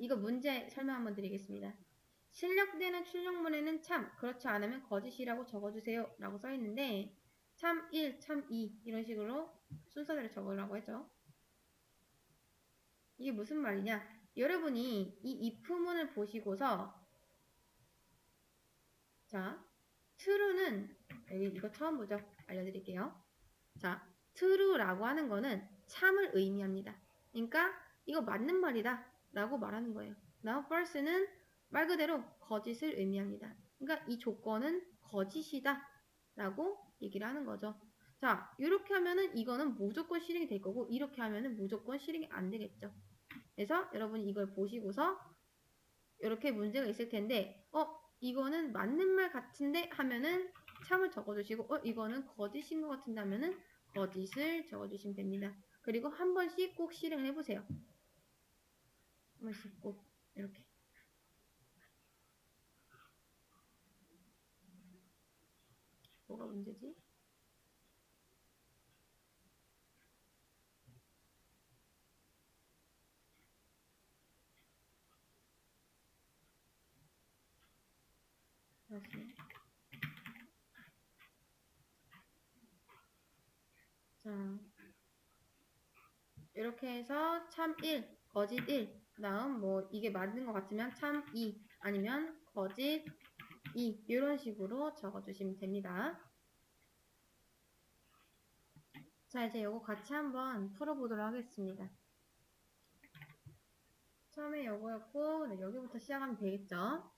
이거 문제 설명 한번 드리겠습니다. 실력되는 출력문에는 참, 그렇지 않으면 거짓이라고 적어주세요 라고 써있는데 참 1, 참 2 이런 식으로 순서대로 적으라고 했죠. 이게 무슨 말이냐? 여러분이 이 if문을 보시고서 자, true는 여기 이거 처음 보죠? 알려드릴게요. 자, true라고 하는 거는 참을 의미합니다. 그러니까 이거 맞는 말이다 라고 말하는 거예요. now false는 말 그대로 거짓을 의미합니다. 그러니까 이 조건은 거짓이다 라고 얘기를 하는 거죠. 자, 이렇게 하면은 이거는 무조건 실행이 될 거고 이렇게 하면은 무조건 실행이 안 되겠죠. 그래서 여러분이 이걸 보시고서 이렇게 문제가 있을 텐데 이거는 맞는 말 같은데 하면은 참을 적어주시고 이거는 거짓인 것 같은데 하면은 거짓을 적어주시면 됩니다. 그리고 한 번씩 꼭 실행을 해보세요. 한 번씩 꼭 이렇게. 뭐가 문제지? 자, 이렇게 해서 참 1, 거짓 1, 다음 뭐 이게 맞는 것 같으면 참 2, 아니면 거짓 2 이런 식으로 적어주시면 됩니다. 자, 이제 이거 같이 한번 풀어보도록 하겠습니다. 처음에 이거였고 네, 여기부터 시작하면 되겠죠.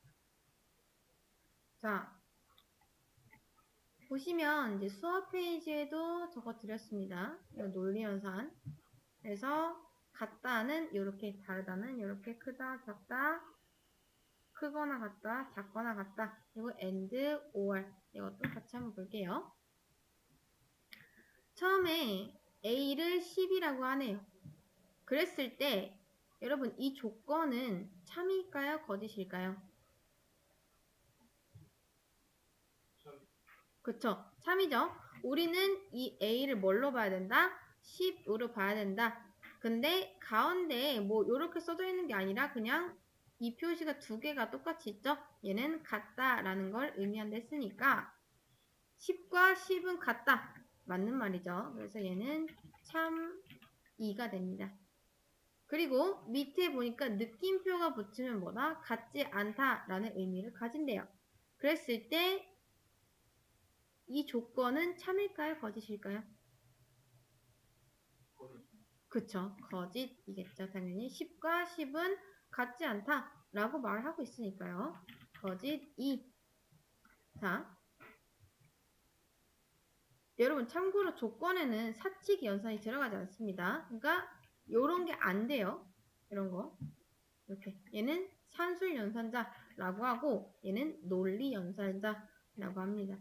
자, 보시면 이제 수업 페이지에도 적어드렸습니다. 논리연산. 그래서 같다는 이렇게, 다르다는 이렇게, 크다, 작다, 크거나 같다, 작거나 같다. 그리고 and, or 이것도 같이 한번 볼게요. 처음에 A를 10이라고 하네요. 그랬을 때 여러분 이 조건은 참일까요? 거짓일까요? 그쵸? 참이죠? 우리는 이 A를 뭘로 봐야 된다? 10으로 봐야 된다. 근데 가운데에 뭐 이렇게 써져 있는 게 아니라 그냥 이 표시가 두 개가 똑같이 있죠? 얘는 같다라는 걸 의미한다 했으니까 10과 10은 같다. 맞는 말이죠. 그래서 얘는 참 2가 됩니다. 그리고 밑에 보니까 느낌표가 붙으면 뭐다? 같지 않다라는 의미를 가진대요. 그랬을 때 이 조건은 참일까요? 거짓일까요? 그쵸. 거짓이겠죠. 당연히 10과 10은 같지 않다라고 말하고 있으니까요. 거짓이. 자, 여러분 참고로 조건에는 사칙 연산이 들어가지 않습니다. 그러니까 요런 게 안 돼요. 이런 거. 이렇게. 얘는 산술 연산자라고 하고 얘는 논리 연산자라고 합니다.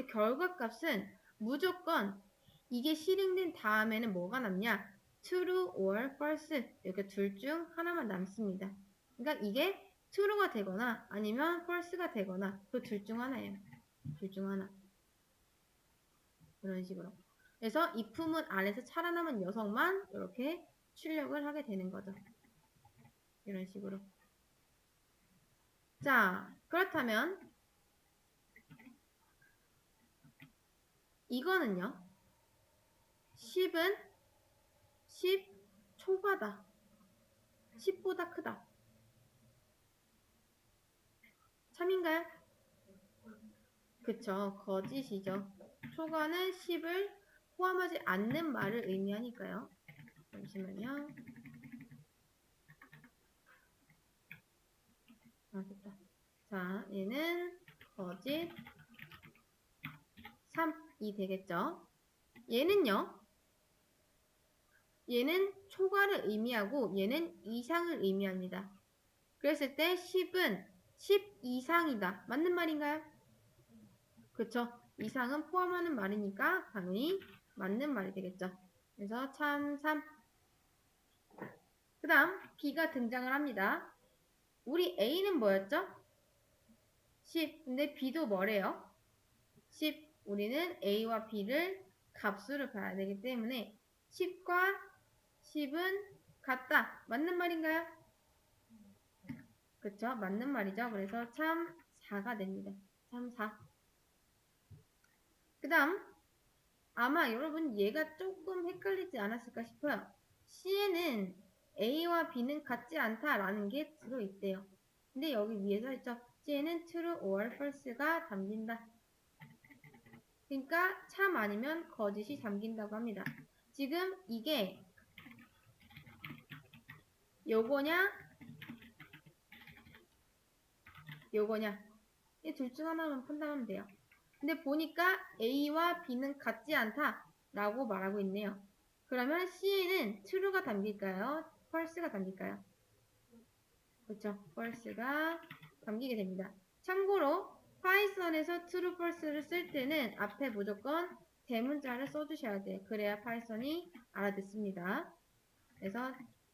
결과값은 무조건 이게 실행된 다음에는 뭐가 남냐? true or false 이렇게 둘 중 하나만 남습니다. 그러니까 이게 true가 되거나 아니면 false가 되거나 그 둘 중 하나예요. 둘 중 하나. 이런 식으로. 그래서 이 품은 안에서 살아남은 녀석만 이렇게 출력을 하게 되는 거죠. 이런 식으로. 자, 그렇다면 이거는요. 10은 10 초과다. 10보다 크다. 참인가요? 그쵸. 거짓이죠. 초과는 10을 포함하지 않는 말을 의미하니까요. 잠시만요. 됐다. 자, 얘는 거짓 3이 되겠죠. 얘는요. 얘는 초과를 의미하고 얘는 이상을 의미합니다. 그랬을 때 10은 10 이상이다. 맞는 말인가요? 그쵸? 이상은 포함하는 말이니까 당연히 맞는 말이 되겠죠. 그래서 참 3. 그 다음 B가 등장을 합니다. 우리 A는 뭐였죠? 10. 근데 B도 뭐래요? 10. 우리는 A와 B를 값수를 봐야 되기 때문에 10과 10은 같다. 맞는 말인가요? 그쵸? 맞는 말이죠. 그래서 참 4가 됩니다. 참 4. 그 다음 아마 여러분 얘가 조금 헷갈리지 않았을까 싶어요. C에는 A와 B는 같지 않다라는 게 들어있대요. 근데 여기 위에서 있죠. C에는 true or false가 담긴다. 그러니까 참 아니면 거짓이 담긴다고 합니다. 지금 이게 요거냐 요거냐 이 둘 중 하나만 판단하면 돼요. 근데 보니까 A와 B는 같지 않다 라고 말하고 있네요. 그러면 C에는 true가 담길까요? false가 담길까요? 그렇죠. false가 담기게 됩니다. 참고로 파이썬에서 true, false를 쓸 때는 앞에 무조건 대문자를 써주셔야 돼요. 그래야 파이썬이 알아듣습니다. 그래서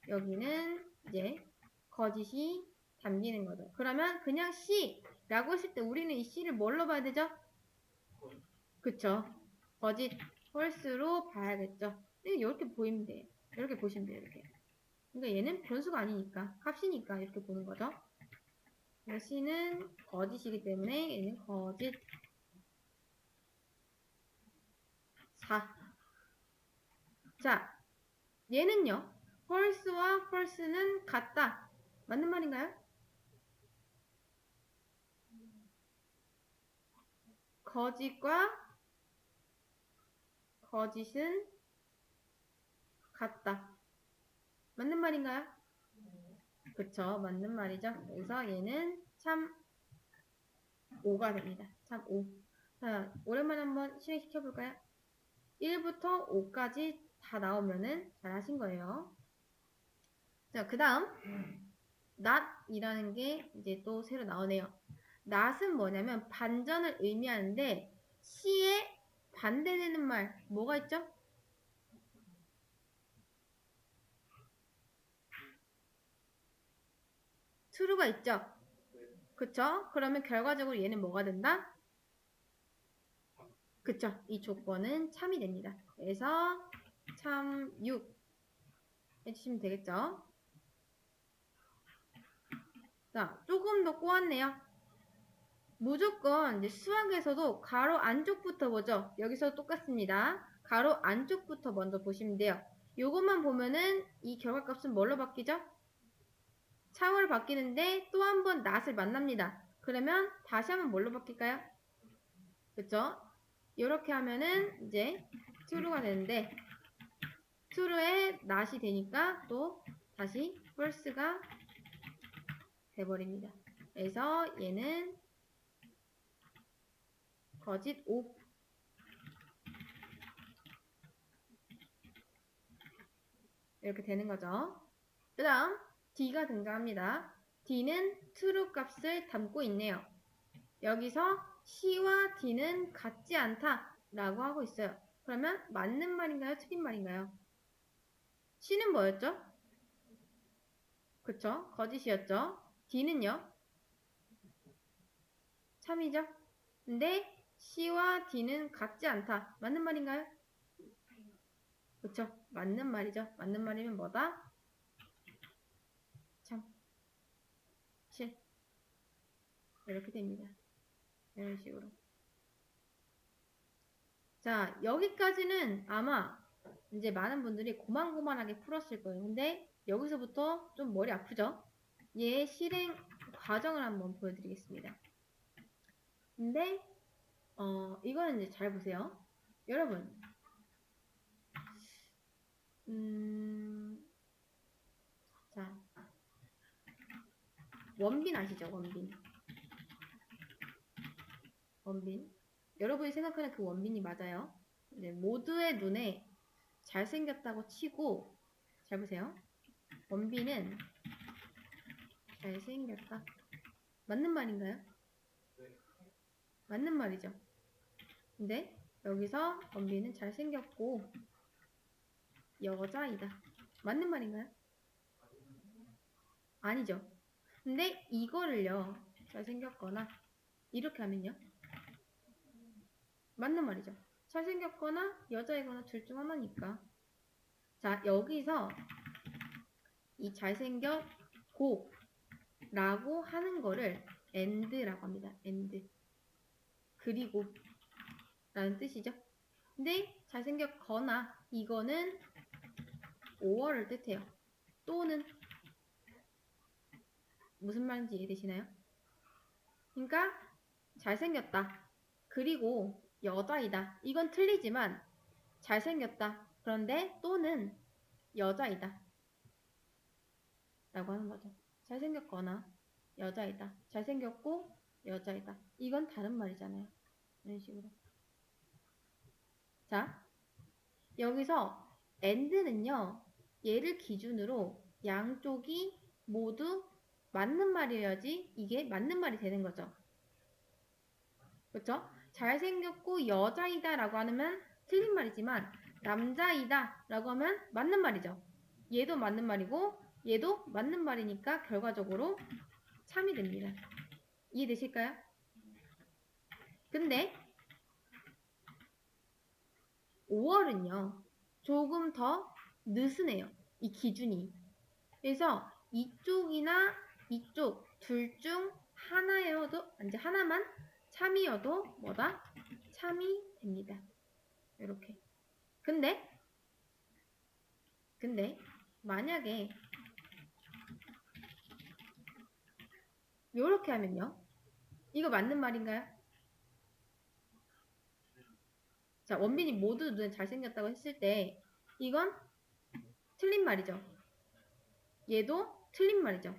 여기는 이제 거짓이 담기는 거죠. 그러면 그냥 C라고 했을 때 우리는 이 C를 뭘로 봐야 되죠? 그쵸. 거짓, false로 봐야겠죠. 이렇게 보이면 돼요. 이렇게 보시면 돼요. 이렇게. 그러니까 얘는 변수가 아니니까, 값이니까 이렇게 보는 거죠. C는 거짓이기 때문에 얘는 거짓 4. 자, 얘는요. false와 false는 같다. 맞는 말인가요? 거짓과 거짓은 같다. 맞는 말인가요? 그쵸. 맞는 말이죠. 그래서 얘는 참 5가 됩니다. 참 5. 자, 오랜만에 한번 실행시켜볼까요? 1부터 5까지 다 나오면은 잘 하신 거예요. 자, 그 다음 not이라는 게 이제 또 새로 나오네요. not은 뭐냐면 반전을 의미하는데 시에 반대되는 말 뭐가 있죠? true가 있죠? 그쵸? 그러면 결과적으로 얘는 뭐가 된다? 그쵸? 이 조건은 참이 됩니다. 그래서 참 6 해주시면 되겠죠? 자, 조금 더 꼬았네요. 무조건 이제 수학에서도 가로 안쪽부터 보죠. 여기서 똑같습니다. 가로 안쪽부터 먼저 보시면 돼요. 요것만 보면은 이 결과값은 뭘로 바뀌죠? 참으로 바뀌는데 또 한 번 not을 만납니다. 그러면 다시 한번 뭘로 바뀔까요? 그쵸? 이렇게 하면은 이제 true가 되는데 true에 not이 되니까 또 다시 false가 돼버립니다. 그래서 얘는 거짓 5 이렇게 되는 거죠. 그 다음 D가 등장합니다. D는 true 값을 담고 있네요. 여기서 C와 D는 같지 않다 라고 하고 있어요. 그러면 맞는 말인가요? 틀린 말인가요? C는 뭐였죠? 그쵸? 거짓이었죠? D는요? 참이죠? 근데 C와 D는 같지 않다. 맞는 말인가요? 그쵸? 맞는 말이죠. 맞는 말이면 뭐다? 참, 7. 이렇게 됩니다. 이런 식으로. 자, 여기까지는 아마 이제 많은 분들이 고만고만하게 풀었을 거예요. 근데 여기서부터 좀 머리 아프죠? 얘 실행 과정을 한번 보여드리겠습니다. 근데 이거는 이제 잘 보세요. 여러분 자 원빈 아시죠? 원빈 여러분이 생각하는 그 원빈이 맞아요. 이제 모두의 눈에 잘생겼다고 치고 잘 보세요. 원빈은 잘생겼다. 맞는 말인가요? 맞는 말이죠. 근데 여기서 원빈은 잘생겼고 여자이다. 맞는 말인가요? 아니죠. 근데 이거를요. 잘생겼거나 이렇게 하면요. 맞는 말이죠. 잘생겼거나 여자이거나 둘 중 하나니까. 자, 여기서 이 잘생겼고 라고 하는 거를 and라고 합니다. and. 그리고 라는 뜻이죠. 근데 잘생겼거나 이거는 or를 뜻해요. 또는 무슨 말인지 이해되시나요? 그러니까 잘생겼다. 그리고 여자이다. 이건 틀리지만 잘생겼다. 그런데 또는 여자이다. 라고 하는 거죠. 잘생겼거나 여자이다. 잘생겼고 여자이다. 이건 다른 말이잖아요. 이런 식으로. 자, 여기서 and는요. 얘를 기준으로 양쪽이 모두 맞는 말이어야지 이게 맞는 말이 되는 거죠. 그렇죠? 잘생겼고 여자이다 라고 하면 틀린 말이지만 남자이다 라고 하면 맞는 말이죠. 얘도 맞는 말이고 얘도 맞는 말이니까 결과적으로 참이 됩니다. 이해되실까요? 근데 5월은요. 조금 더 느슨해요. 이 기준이. 그래서 이쪽이나 이쪽 둘 중 하나여도 이제 하나만 참이어도 뭐다? 참이 됩니다. 이렇게. 근데 만약에 이렇게 하면요. 이거 맞는 말인가요? 자, 원빈이 모두 눈에 잘생겼다고 했을 때 이건 틀린 말이죠. 얘도 틀린 말이죠.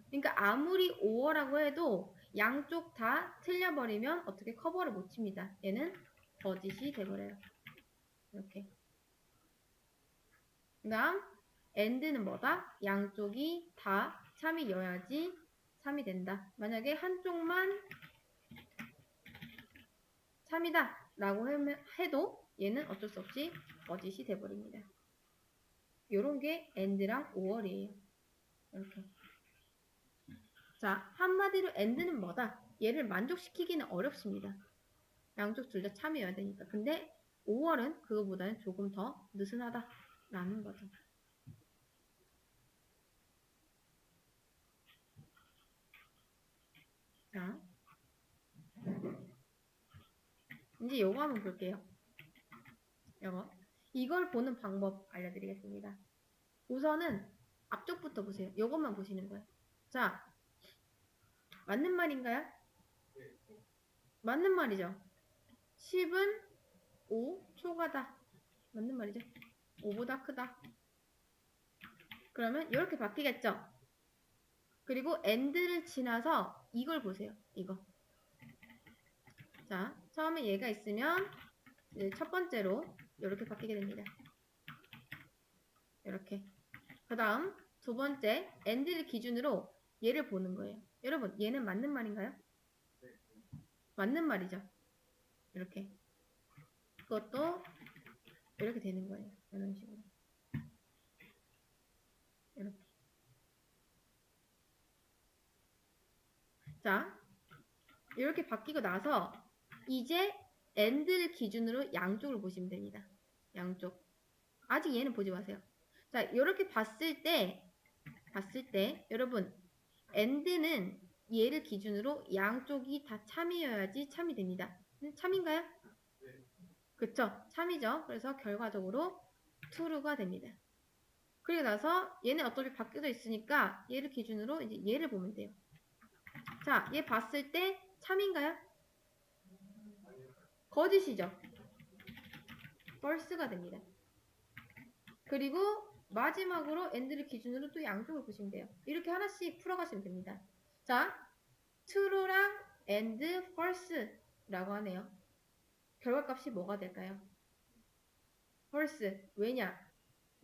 그러니까 아무리 5어라고 해도 양쪽 다 틀려버리면 어떻게 커버를 못 칩니다. 얘는 거짓이 돼버려요. 이렇게. 그 다음 and는 뭐다? 양쪽이 다 참이여야지 3이 된다. 만약에 한쪽만 참이다 라고 해도 얘는 어쩔 수 없이 거짓이 돼버립니다. 요런 게 and랑 5월이에요. 이렇게. 자, 한마디로 and는 뭐다? 얘를 만족시키기는 어렵습니다. 양쪽 둘 다 참여해야 되니까. 근데 5월은 그거보다는 조금 더 느슨하다 라는 거죠. 자, 이제 요거 한번 볼게요. 요거. 이걸 보는 방법 알려드리겠습니다. 우선은 앞쪽부터 보세요. 요것만 보시는 거예요. 자, 맞는 말인가요? 맞는 말이죠. 10은 5 초과다. 맞는 말이죠. 5보다 크다. 그러면 이렇게 바뀌겠죠. 그리고 and를 지나서 이걸 보세요. 이거. 자, 처음에 얘가 있으면 첫 번째로 이렇게 바뀌게 됩니다. 이렇게. 그 다음 두 번째 and를 기준으로 얘를 보는 거예요. 여러분 얘는 맞는 말인가요? 맞는 말이죠. 이렇게. 그것도 이렇게 되는 거예요. 이런 식으로. 이렇게. 자, 이렇게 바뀌고 나서 이제 and를 기준으로 양쪽을 보시면 됩니다. 양쪽. 아직 얘는 보지 마세요. 자, 이렇게 봤을 때 여러분 and는 얘를 기준으로 양쪽이 다 참이어야지 참이 됩니다. 참인가요? 그쵸? 참이죠. 그래서 결과적으로 true가 됩니다. 그리고 나서 얘는 어차피 바뀌어져 있으니까 얘를 기준으로 이제 얘를 보면 돼요. 자, 얘 봤을 때 참인가요? 거짓이죠. false가 됩니다. 그리고 마지막으로 and를 기준으로 또 양쪽을 보시면 돼요. 이렇게 하나씩 풀어가시면 됩니다. 자, true랑 and false라고 하네요. 결과값이 뭐가 될까요? false. 왜냐?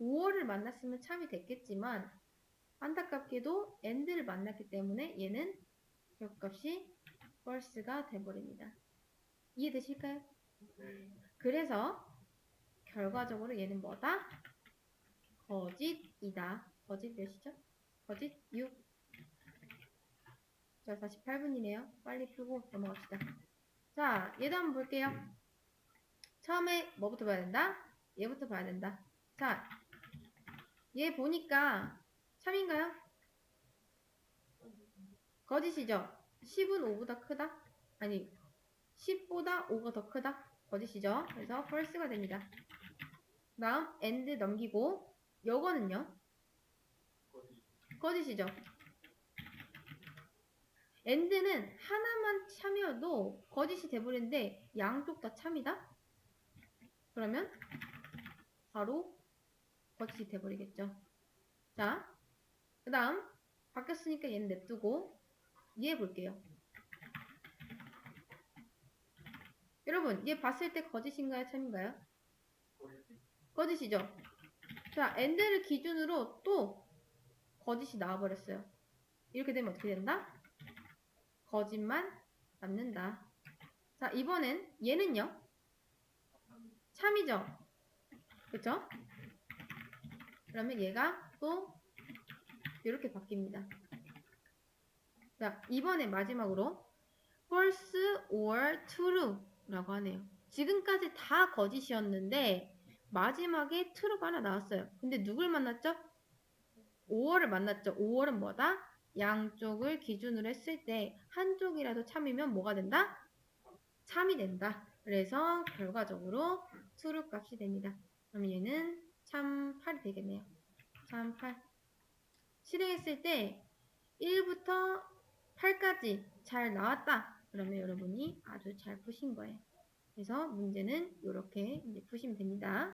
5월을 만났으면 참이 됐겠지만 안타깝게도 and를 만났기 때문에 얘는 결과값이 false가 돼버립니다. 이해되실까요? 그래서 결과적으로 얘는 뭐다? 거짓이다. 거짓 몇이죠? 거짓 6. 자, 48분이네요. 빨리 풀고 넘어갑시다. 자, 얘도 한번 볼게요. 처음에 뭐부터 봐야 된다? 얘부터 봐야 된다. 자, 얘 보니까 참인가요? 거짓이죠? 10은 5보다 크다? 아니 10보다 5가 더 크다? 거짓이죠? 그래서 false가 됩니다. 다음 and 넘기고 요거는요? 거짓이죠? and는 하나만 참여도 거짓이 돼버리는데 양쪽 다 참이다? 그러면 바로 거짓이 돼버리겠죠. 자, 그 다음 바뀌었으니까 얘는 냅두고 얘 볼게요. 여러분 얘 봤을 때 거짓인가요? 참인가요? 거짓이죠? 자, and를 기준으로 또 거짓이 나와버렸어요. 이렇게 되면 어떻게 된다? 거짓만 남는다. 자, 이번엔 얘는요? 참이죠? 그쵸? 그러면 얘가 또 이렇게 바뀝니다. 자, 이번에 마지막으로 false or true 라고 하네요. 지금까지 다 거짓이었는데 마지막에 true가 하나 나왔어요. 근데 누굴 만났죠? 5월을 만났죠. 5월은 뭐다? 양쪽을 기준으로 했을 때 한쪽이라도 참이면 뭐가 된다? 참이 된다. 그래서 결과적으로 true 값이 됩니다. 그럼 얘는 참 8이 되겠네요. 참 8. 실행했을 때 1부터 8까지 잘 나왔다. 그러면 여러분이 아주 잘 푸신 거예요. 그래서 문제는 이렇게 이제 푸시면 됩니다.